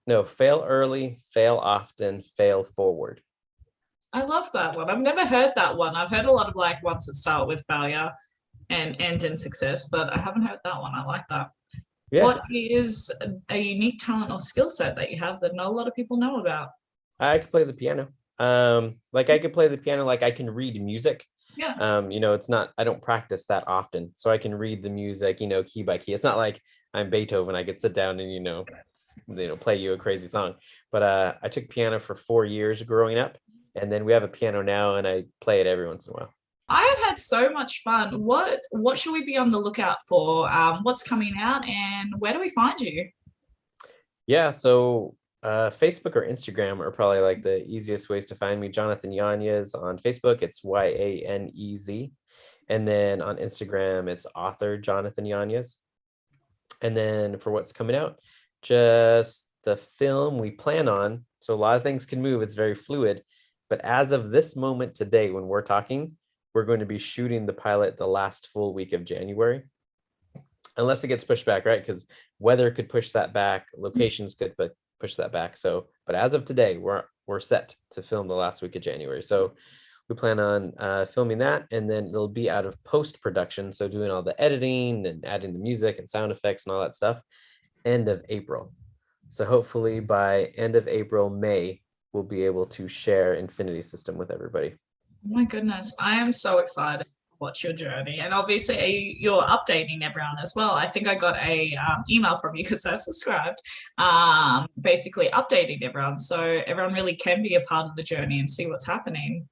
No, fail early, fail often, fail forward. I love that one. I've never heard that one. I've heard a lot of like ones that start with failure and end in success, but I haven't heard that one. I like that. Yeah. What is a unique talent or skill set that you have that not a lot of people know about? I could play the piano. Like I could play the piano, like I can read music. Yeah. It's not, I don't practice that often. So I can read the music, key by key. It's not like I'm Beethoven. I could sit down and, play you a crazy song. But I took piano for 4 years growing up. And then we have a piano now and I play it every once in a while. I have had so much fun. What should we be on the lookout for? What's coming out and where do we find you? Yeah, so Facebook or Instagram are probably like the easiest ways to find me. Jonathan Yanez on Facebook, it's Yanez. And then on Instagram, it's author Jonathan Yanez. And then for what's coming out, just the film we plan on. So a lot of things can move. It's very fluid. But as of this moment today, when we're talking, we're going to be shooting the pilot the last full week of January. Unless it gets pushed back, right? Because weather could push that back, locations could push that back. So, but as of today, we're we're set to film the last week of January. So we plan on filming that, and then it'll be out of post-production. So doing all the editing and adding the music and sound effects and all that stuff, end of April. So hopefully by end of April, May, we'll be able to share Infinity System with everybody. Oh my goodness, I am so excited to watch your journey, and obviously you're updating everyone as well. I think I got a email from you because I subscribed, basically updating everyone, so everyone really can be a part of the journey and see what's happening.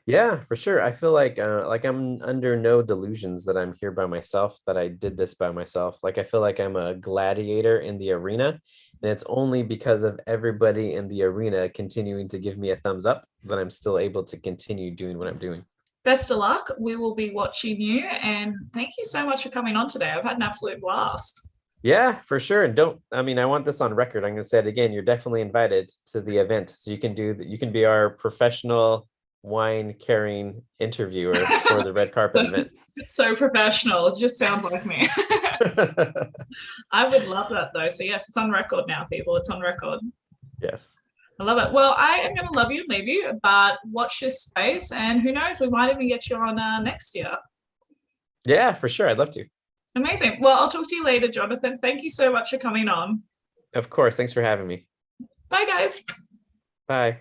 Yeah, for sure. I feel like I'm under no delusions that I'm here by myself, that I did this by myself. Like I feel like I'm a gladiator in the arena, and it's only because of everybody in the arena continuing to give me a thumbs up that I'm still able to continue doing what I'm doing. Best of luck. We will be watching you, and thank you so much for coming on today. I've had an absolute blast. Yeah, for sure. And I want this on record. I'm going to say it again. You're definitely invited to the event. So you can you can be our professional wine carrying interviewer for the red carpet event. So professional. It just sounds like me. I would love that though. So yes, it's on record now, people. It's on record. Yes. I love it. Well, I am going to love you and leave you, but watch this space, and who knows, we might even get you on next year. Yeah, for sure. I'd love to. Amazing. Well, I'll talk to you later, Jonathan. Thank you so much for coming on. Of course. Thanks for having me. Bye, guys. Bye.